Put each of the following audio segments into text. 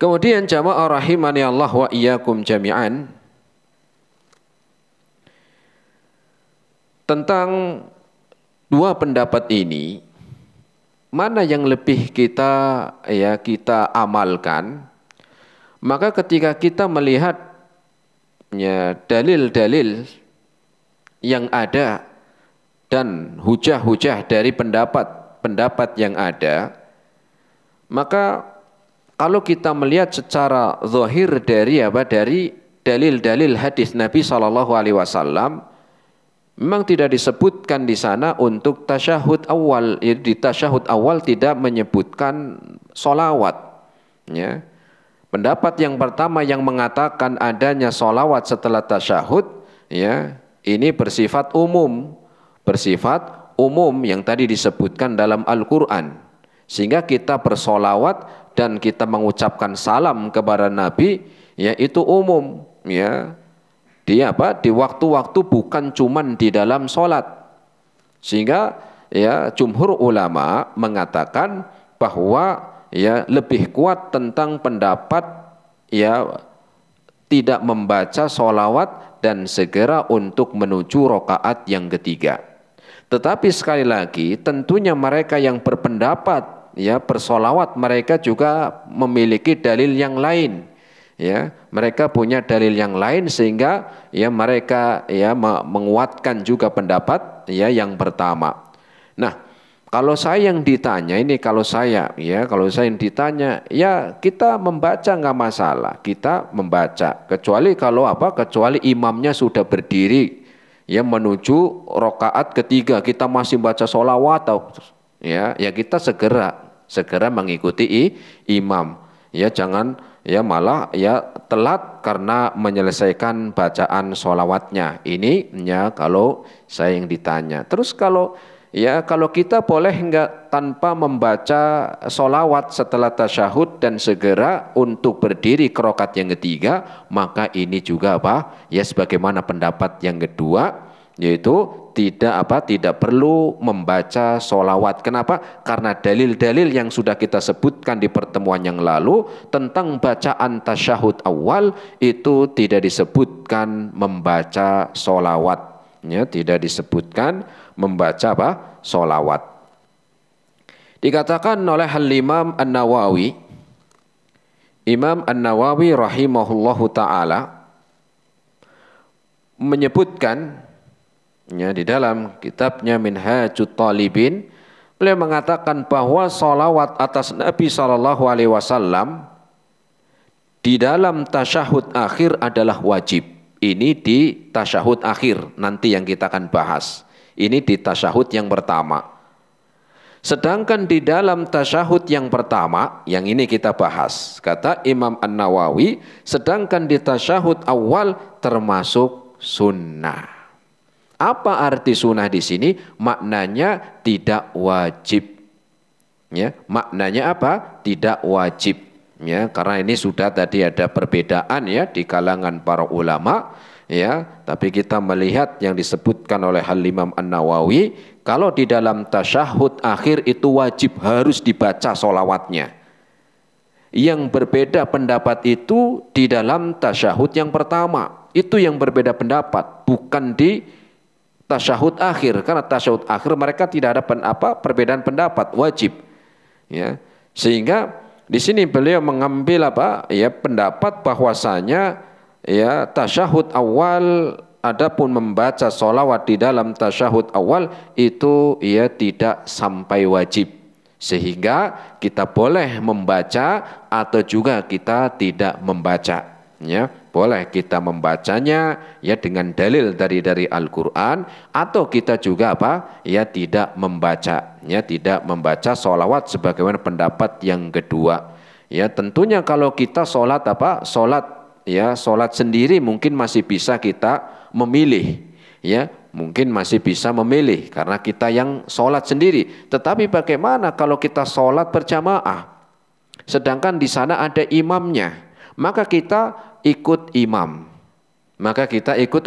Kemudian jamaah rahimani Allah wa iyyakum jami'an, tentang dua pendapat ini, mana yang lebih kita amalkan? Maka ketika kita melihat dalil-dalil yang ada dan hujah-hujah dari pendapat yang ada, maka kalau kita melihat secara zahir dari dalil-dalil hadis Nabi SAW, memang tidak disebutkan di sana untuk tasyahud awal. Di tasyahud awal tidak menyebutkan solawat. Ya. Pendapat yang pertama yang mengatakan adanya solawat setelah tasyahud, ya, ini bersifat umum yang tadi disebutkan dalam Al-Quran. Sehingga kita bersolawat dan kita mengucapkan salam kepada Nabi, ya, itu umum, ya. Di waktu-waktu bukan cuman di dalam sholat. Sehingga ya jumhur ulama mengatakan bahwa ya lebih kuat tentang pendapat ya tidak membaca sholawat dan segera untuk menuju rakaat yang ketiga. Tetapi sekali lagi tentunya mereka yang berpendapat ya bersolawat, mereka juga memiliki dalil yang lain. Ya, mereka punya dalil yang lain sehingga ya mereka ya menguatkan juga pendapat ya yang pertama. Nah, kalau saya yang ditanya ini, kalau saya yang ditanya, ya kita membaca nggak masalah, kita membaca. Kecuali kecuali imamnya sudah berdiri ya menuju rakaat ketiga, kita masih baca sholawat, ya kita segera mengikuti imam. Ya jangan ya malah ya telat karena menyelesaikan bacaan sholawatnya. Ini ya kalau saya yang ditanya. Terus kalau kita boleh enggak tanpa membaca sholawat setelah tasyahud dan segera untuk berdiri ke rakaat yang ketiga, maka ini juga ya sebagaimana pendapat yang kedua, yaitu tidak perlu membaca sholawat. Kenapa? Karena dalil-dalil yang sudah kita sebutkan di pertemuan yang lalu tentang bacaan tasyahud awal itu tidak disebutkan membaca sholawat, ya, tidak disebutkan membaca sholawat. Dikatakan oleh Imam An-Nawawi, Imam An-Nawawi rahimahullahu ta'ala menyebutkan ya, di dalam kitabnya Minhajut Talibin, beliau mengatakan bahwa sholawat atas Nabi SAW di dalam tasyahud akhir adalah wajib. Ini di tasyahud akhir, nanti yang kita akan bahas. Ini di tasyahud yang pertama. Sedangkan di dalam tasyahud yang pertama, yang ini kita bahas, kata Imam An-Nawawi, sedangkan di tasyahud awal termasuk sunnah. Apa arti sunnah di sini? Maknanya tidak wajib. Ya, maknanya apa? Tidak wajib. Ya, karena ini sudah tadi ada perbedaan ya di kalangan para ulama. Ya, tapi kita melihat yang disebutkan oleh Imam An-Nawawi, kalau di dalam tasyahud akhir itu wajib, harus dibaca sholawatnya. Yang berbeda pendapat itu di dalam tasyahud yang pertama. Itu yang berbeda pendapat, bukan di tasyahud akhir, karena tasyahud akhir mereka tidak ada perbedaan pendapat, wajib. Ya. Sehingga di sini beliau mengambil pendapat bahwasanya ya tasyahud awal, adapun membaca sholawat di dalam tasyahud awal itu ya tidak sampai wajib. Sehingga kita boleh membaca atau juga kita tidak membaca. Ya, boleh kita membacanya ya dengan dalil dari Al-Quran, atau kita juga ya tidak membaca, ya tidak membaca sholawat sebagaimana pendapat yang kedua. Ya tentunya kalau kita sholat sendiri mungkin masih bisa kita memilih, ya mungkin masih bisa memilih karena kita yang sholat sendiri. Tetapi bagaimana kalau kita sholat berjamaah, sedangkan di sana ada imamnya, maka kita ikut imam. Maka kita ikut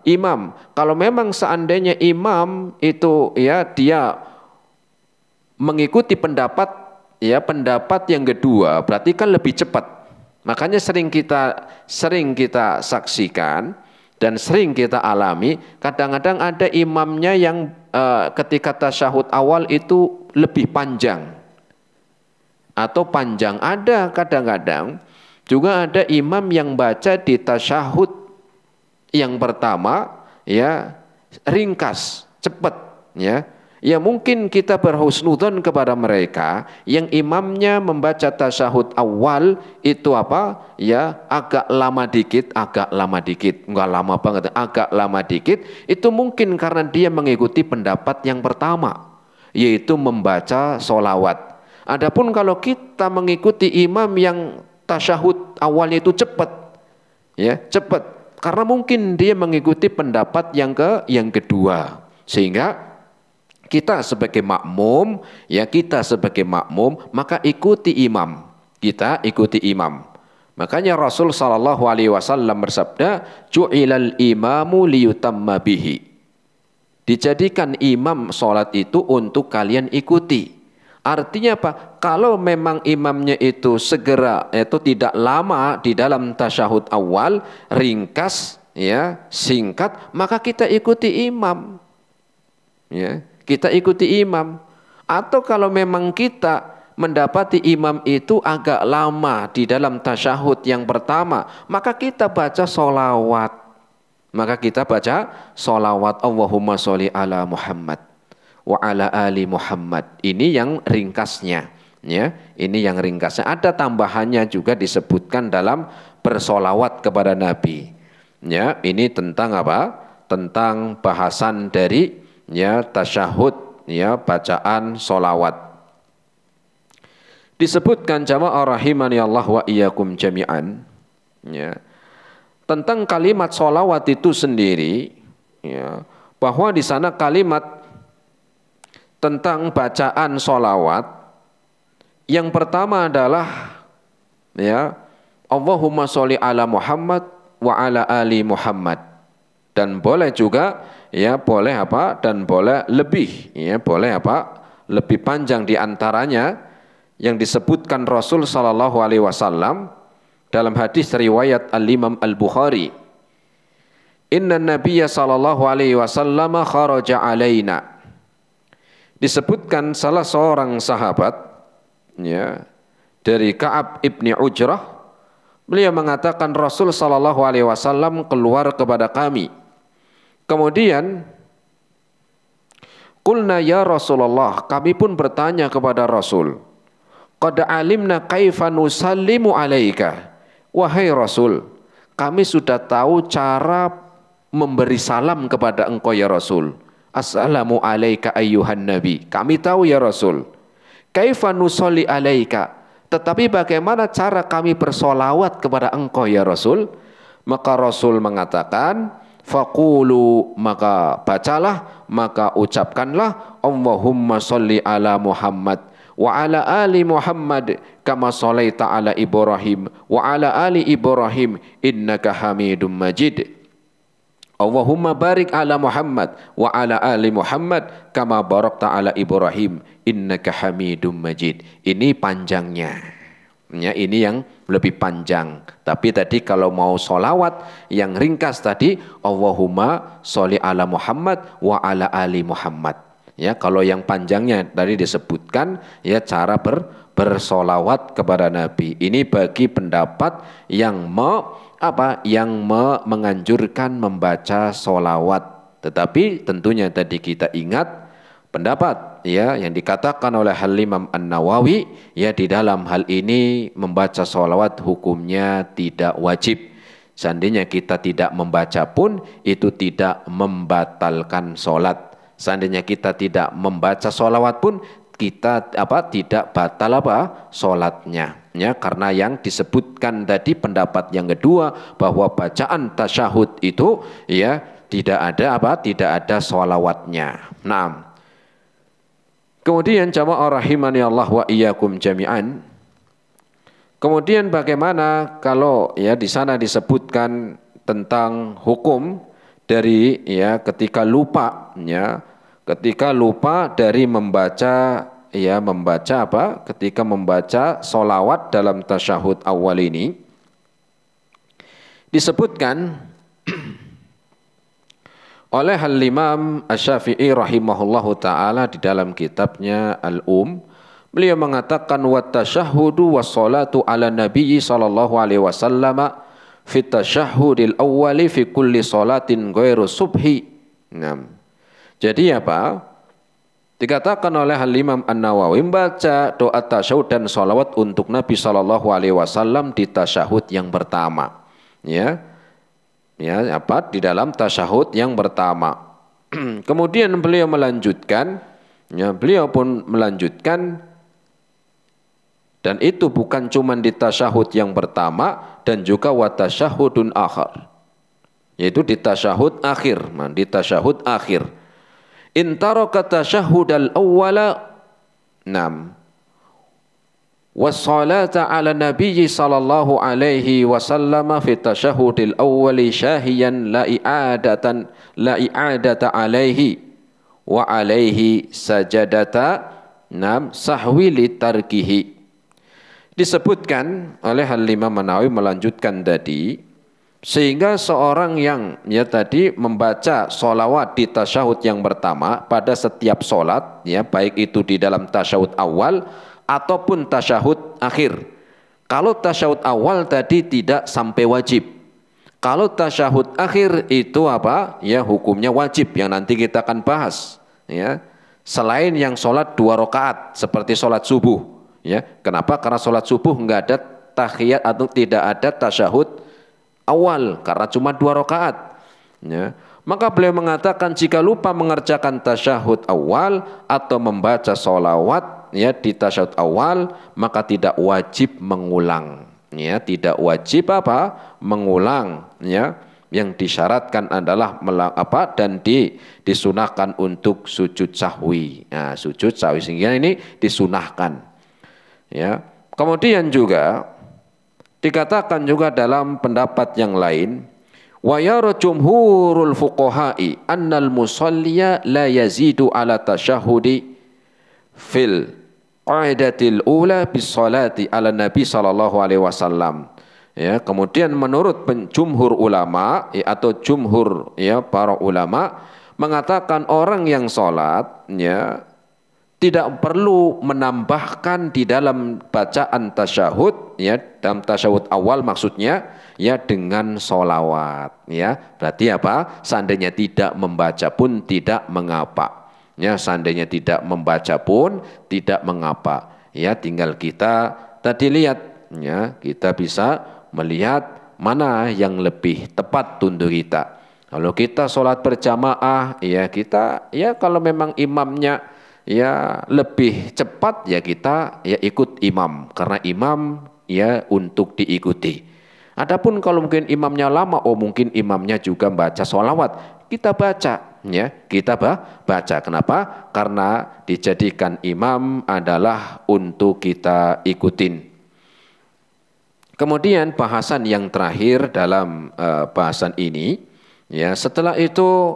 imam. Kalau memang seandainya imam itu ya dia mengikuti pendapat yang kedua, berarti kan lebih cepat. Makanya sering kita saksikan dan sering kita alami, kadang-kadang ada imamnya yang ketika tasyahud awal itu lebih panjang atau panjang. Ada kadang-kadang juga ada imam yang baca di tasyahud yang pertama ya ringkas, cepat ya. Ya mungkin kita berhusnudzon kepada mereka yang imamnya membaca tasyahud awal itu apa? Ya agak lama dikit, enggak lama banget, agak lama dikit. Itu mungkin karena dia mengikuti pendapat yang pertama, yaitu membaca sholawat. Adapun kalau kita mengikuti imam yang tasyahud awalnya itu cepat, ya cepat, karena mungkin dia mengikuti pendapat yang kedua, sehingga kita sebagai makmum, maka ikuti imam. Kita ikuti imam. Makanya Rasul sallallahu alaihi wasallam bersabda, "Ju'ilal imamu liyutamma bihi." Dijadikan imam salat itu untuk kalian ikuti. Artinya apa? Kalau memang imamnya itu segera, itu tidak lama di dalam tasyahud awal, ringkas, ya, singkat, maka kita ikuti imam. Ya. Kita ikuti imam. Atau kalau memang kita mendapati imam itu agak lama di dalam tasyahud yang pertama, maka kita baca sholawat. Allahumma sholli ala Muhammad wa ala ali Muhammad. Ini yang ringkasnya, ya. Ini yang ringkasnya. Ada tambahannya juga disebutkan dalam bersolawat kepada Nabi. Ya, ini tentang apa? Tentang bahasan dari ya tasyahud, ya bacaan solawat. Disebutkan jamaah rahimani Allah wa iyyakum jami'an, ya, tentang kalimat solawat itu sendiri, ya, bahwa di sana kalimat tentang bacaan solawat yang pertama adalah ya Allahumma sholli ala Muhammad wa ala ali Muhammad, dan boleh juga ya boleh apa dan boleh lebih, ya boleh apa lebih panjang di antaranya yang disebutkan Rasul sallallahu alaihi wasallam dalam hadis riwayat Al-Imam Al-Bukhari, inna nabiyya sallallahu alaihi wasallam kharaja alaina. Disebutkan salah seorang sahabat, ya, dari Ka'ab ibni Ujrah, beliau mengatakan Rasul sallallahu alaihi wasallam keluar kepada kami. Kemudian qulna ya Rasulullah, kami pun bertanya kepada Rasul, qad alimna kaifa nusallimu alaika. Wahai Rasul, kami sudah tahu cara memberi salam kepada engkau ya Rasul. Assalamu alaika ayyuhan nabi. Kami tahu ya Rasul. Kaifa nusalli alaika, tetapi bagaimana cara kami bersolawat kepada engkau ya Rasul? Maka Rasul mengatakan, faqulu, maka bacalah, maka ucapkanlah, Allahumma sholli ala Muhammad wa ala ali Muhammad kama sholaita ala Ibrahim wa ala ali Ibrahim innaka Hamidum Majid. Allahumma barik ala Muhammad wa ala ali Muhammad kama barakta ala Ibrahim innaka Hamidum Majid. Ini panjangnya, ya, ini yang lebih panjang. Tapi tadi kalau mau solawat yang ringkas tadi, Allahumma sholli ala Muhammad wa ala ali Muhammad. Ya, kalau yang panjangnya tadi disebutkan ya cara bersolawat kepada Nabi. Ini bagi pendapat yang menganjurkan membaca solawat. Tetapi tentunya tadi kita ingat pendapat ya yang dikatakan oleh Al-Imam An-Nawawi, ya di dalam hal ini membaca sholawat hukumnya tidak wajib. Seandainya kita tidak membaca pun itu tidak membatalkan sholat. Seandainya kita tidak membaca sholawat pun kita tidak batal sholatnya, ya, karena yang disebutkan tadi pendapat yang kedua bahwa bacaan tasyahud itu ya tidak ada sholawatnya. Nah, kemudian jamaah rahimani Allah wa iyyakum jami'an. Kemudian bagaimana kalau ya di sana disebutkan tentang hukum dari ya ketika lupa dari membaca ketika membaca solawat dalam tasyahud awal ini, disebutkan oleh Al-Imam Asy-Syafi'i rahimahullahu taala di dalam kitabnya beliau mengatakan wa tasyahhudu was salatu ala nabiyyi sallallahu alaihi wasallam fi tasyahhudil awwali fi kulli salatin ghairu subhi. Nah, jadi apa? Dikatakan oleh Al-Imam An-Nawawi membaca doa tasyahud dan salawat untuk Nabi sallallahu alaihi wasallam di tasyahud yang pertama. Di dalam tasyahud yang pertama. Kemudian beliau melanjutkan, beliau pun melanjutkan, dan itu bukan cuma di tasyahud yang pertama dan juga wa tasyahudun akhir, yaitu di tasyahud akhir. Di tasyahud akhir, in taraka tasyahudal awwala wassalata ala nabiyyi sallallahu alaihi wasallam fi tasyahudil awwali syahiyan la i'adata alaihi wa alaihi sajadata sahwi li tarkihi. Disebutkan oleh Al-Imam An-Nawawi melanjutkan tadi, sehingga seorang yang tadi membaca sholawat di tasyahud yang pertama pada setiap sholat, baik itu di dalam tasyahud awal ataupun tasyahud akhir. Kalau tasyahud awal tadi tidak sampai wajib. Kalau tasyahud akhir itu apa? Hukumnya wajib yang nanti kita akan bahas. Selain yang sholat 2 rakaat seperti sholat subuh. Kenapa? Karena sholat subuh enggak ada tahiyat atau tidak ada tasyahud awal karena cuma 2 rakaat. Maka beliau mengatakan jika lupa mengerjakan tasyahud awal atau membaca sholawat di tasyahud awal, maka tidak wajib mengulang. Tidak wajib mengulang. Yang disyaratkan adalah dan disunahkan untuk sujud sahwi. Sujud sahwi sehingga ini disunahkan. Kemudian juga dikatakan juga dalam pendapat yang lain, wa yara jumhurul fuqaha'i annal musalliya la yazidu ala tasyahudi fil qaidatil ula bis salati ala nabi sallallahu alaihi wasallam. Kemudian menurut jumhur ulama atau jumhur para ulama mengatakan orang yang salat tidak perlu menambahkan di dalam bacaan tasyahud, dalam tasyahud awal maksudnya, dengan sholawat. Berarti apa? Seandainya tidak membaca pun tidak mengapa. Seandainya tidak membaca pun tidak mengapa. Tinggal kita tadi lihat, kita bisa melihat mana yang lebih tepat untuk kita. Kalau kita sholat berjamaah, kita kalau memang imamnya lebih cepat kita ikut imam karena imam untuk diikuti. Adapun kalau mungkin imamnya lama, mungkin imamnya juga baca sholawat, kita baca kita baca. Kenapa? Karena dijadikan imam adalah untuk kita ikutin. Kemudian bahasan yang terakhir dalam bahasan ini, setelah itu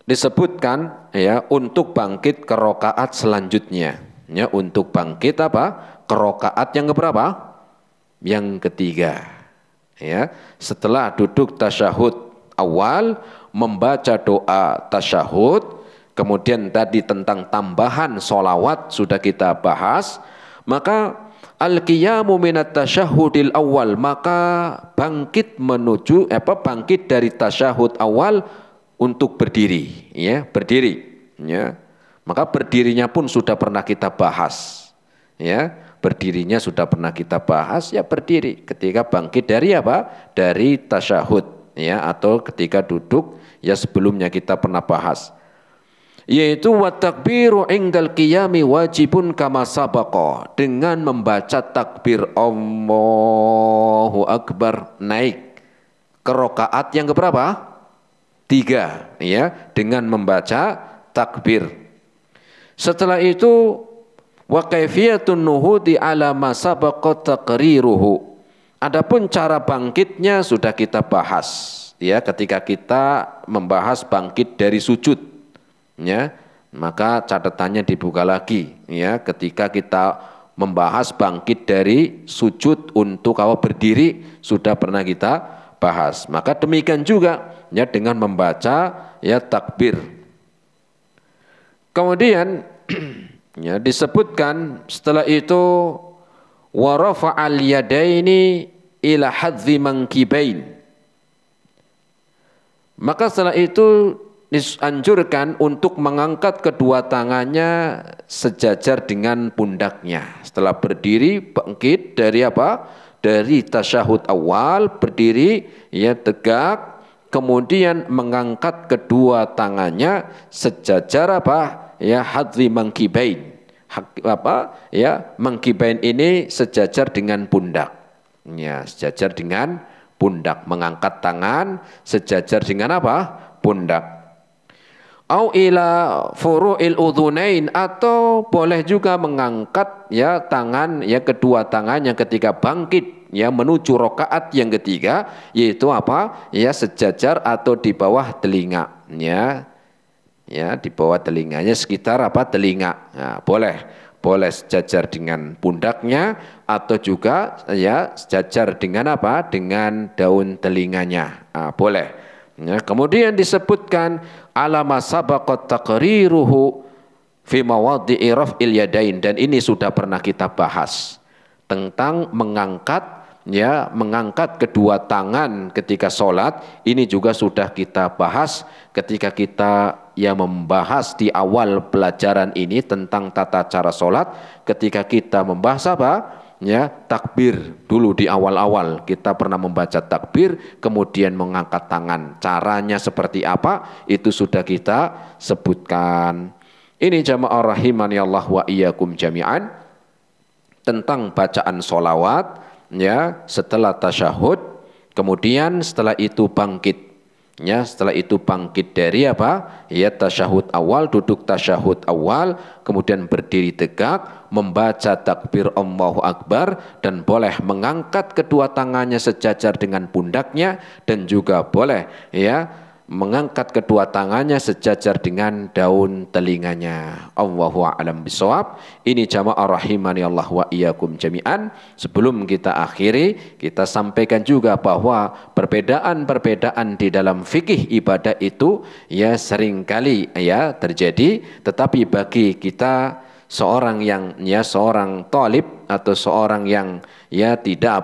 disebutkan untuk bangkit ke rakaat selanjutnya. Untuk bangkit ke rakaat yang keberapa? Yang ketiga. Setelah duduk tasyahud awal, membaca doa tasyahud, kemudian tadi tentang tambahan sholawat sudah kita bahas, maka al-qiyamu minat tasyahudil awal, maka bangkit menuju bangkit dari tasyahud awal untuk berdiri, berdiri, maka berdirinya pun sudah pernah kita bahas, berdirinya sudah pernah kita bahas, berdiri ketika bangkit dari dari tasyahud, atau ketika duduk, sebelumnya kita pernah bahas, yaitu wa takbiru indal qiyami wajibun kama sabaqa, dengan membaca takbir Allahu Akbar naik ke rakaat yang keberapa? 3, dengan membaca takbir. Setelah itu wa kaifiyatun nuhudi ala ma sabaqa taqriruhu. Adapun cara bangkitnya sudah kita bahas, ketika kita membahas bangkit dari sujud, maka catatannya dibuka lagi, ketika kita membahas bangkit dari sujud untuk berdiri sudah pernah kita bahas. Maka demikian juga ya dengan membaca ya takbir. Kemudian ya disebutkan setelah itu wa rafa'al yadaini ila hadzi mankibain. Maka setelah itu dianjurkan untuk mengangkat kedua tangannya sejajar dengan pundaknya. Setelah berdiri bangkit dari apa? Dari tasyahud awal, berdiri ya tegak, kemudian mengangkat kedua tangannya sejajar apa? Ya hadzi mankibain. Apa? Ya mankibain ini sejajar dengan pundak. Ya, sejajar dengan pundak, mengangkat tangan sejajar dengan apa? Pundak. Au ila furu'il udhunain, atau boleh juga mengangkat ya tangan ya kedua tangannya ketika bangkit ya menuju rakaat yang ketiga, yaitu apa? Ya sejajar atau di bawah telinga ya. Ya, di bawah telinganya sekitar apa? Telinga. Nah, boleh sejajar dengan pundaknya atau juga ya sejajar dengan apa? Dengan daun telinganya. Nah, boleh. Ya, kemudian disebutkan alama sabaqat taqriruhu fi mawadhi'i raf'il yadain, dan ini sudah pernah kita bahas tentang mengangkat kedua tangan ketika sholat. Ini juga sudah kita bahas ketika kita ya membahas di awal pelajaran ini tentang tata cara sholat, ketika kita membahas apa? Ya, takbir dulu di awal-awal kita pernah membaca takbir, kemudian mengangkat tangan. Caranya seperti apa? Itu sudah kita sebutkan. Ini jamaah rahimani Allah wa iyyakum jami'an tentang bacaan sholawat ya setelah tasyahud, kemudian setelah itu bangkit. Ya, setelah itu bangkit dari apa? Ya tasyahud awal, duduk tasyahud awal, kemudian berdiri tegak, membaca takbir Allahu Akbar, dan boleh mengangkat kedua tangannya sejajar dengan pundaknya, dan juga boleh ya mengangkat kedua tangannya sejajar dengan daun telinganya. Allahu a'lam bishawab. Ini jamaah rahimani Allah wa iyyakum jami'an. Sebelum kita akhiri, kita sampaikan juga bahwa perbedaan-perbedaan di dalam fikih ibadah itu ya seringkali ya terjadi, tetapi bagi kita seorang thalib atau seorang yang ya tidak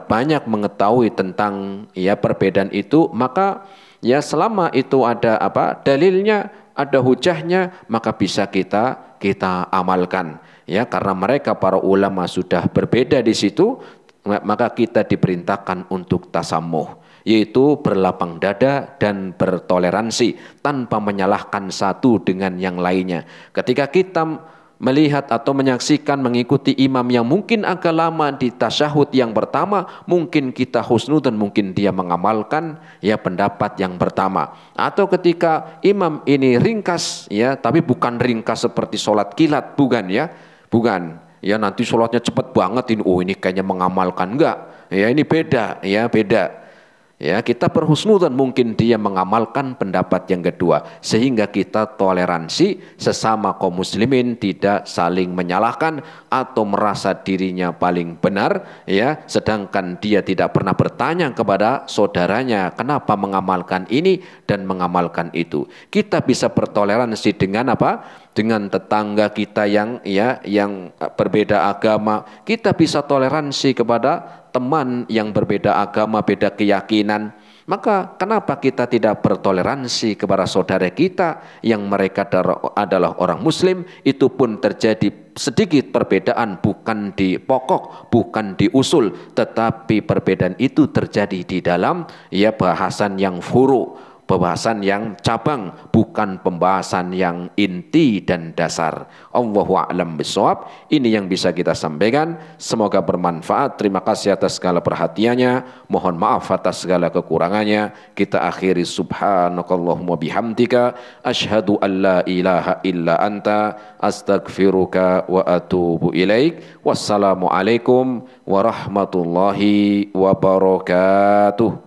banyak mengetahui tentang ya perbedaan itu, maka ya selama itu ada dalilnya, ada hujahnya, maka bisa kita amalkan ya, karena mereka para ulama sudah berbeda di situ. Maka kita diperintahkan untuk tasamuh, yaitu berlapang dada dan bertoleransi tanpa menyalahkan satu dengan yang lainnya. Ketika kita melihat atau menyaksikan mengikuti imam yang mungkin agak lama di tasyahud yang pertama, mungkin kita husnudzon, mungkin dia mengamalkan ya pendapat yang pertama. Atau ketika imam ini ringkas ya, tapi bukan ringkas seperti sholat kilat, bukan ya nanti sholatnya cepat banget ini, ini kayaknya mengamalkan, enggak ya, ini beda ya, kita berhusnudzon, mungkin dia mengamalkan pendapat yang kedua, sehingga kita toleransi sesama kaum muslimin, tidak saling menyalahkan atau merasa dirinya paling benar ya, sedangkan dia tidak pernah bertanya kepada saudaranya kenapa mengamalkan ini dan mengamalkan itu. Kita bisa bertoleransi dengan dengan tetangga kita yang berbeda agama. Kita bisa toleransi kepada teman yang berbeda agama, beda keyakinan. Maka kenapa kita tidak bertoleransi kepada saudara kita yang mereka adalah orang muslim? Itu pun terjadi sedikit perbedaan, bukan di pokok, bukan di usul, tetapi perbedaan itu terjadi di dalam bahasan yang furu', pembahasan yang cabang, bukan pembahasan yang inti dan dasar. Allahu a'lam bishawab. Ini yang bisa kita sampaikan, semoga bermanfaat. Terima kasih atas segala perhatiannya, mohon maaf atas segala kekurangannya. Kita akhiri subhanakallahumma bihamdika asyhadu an la ilaha illa anta astaghfiruka wa atubu ilaik. Wassalamualaikum warahmatullahi wabarakatuh.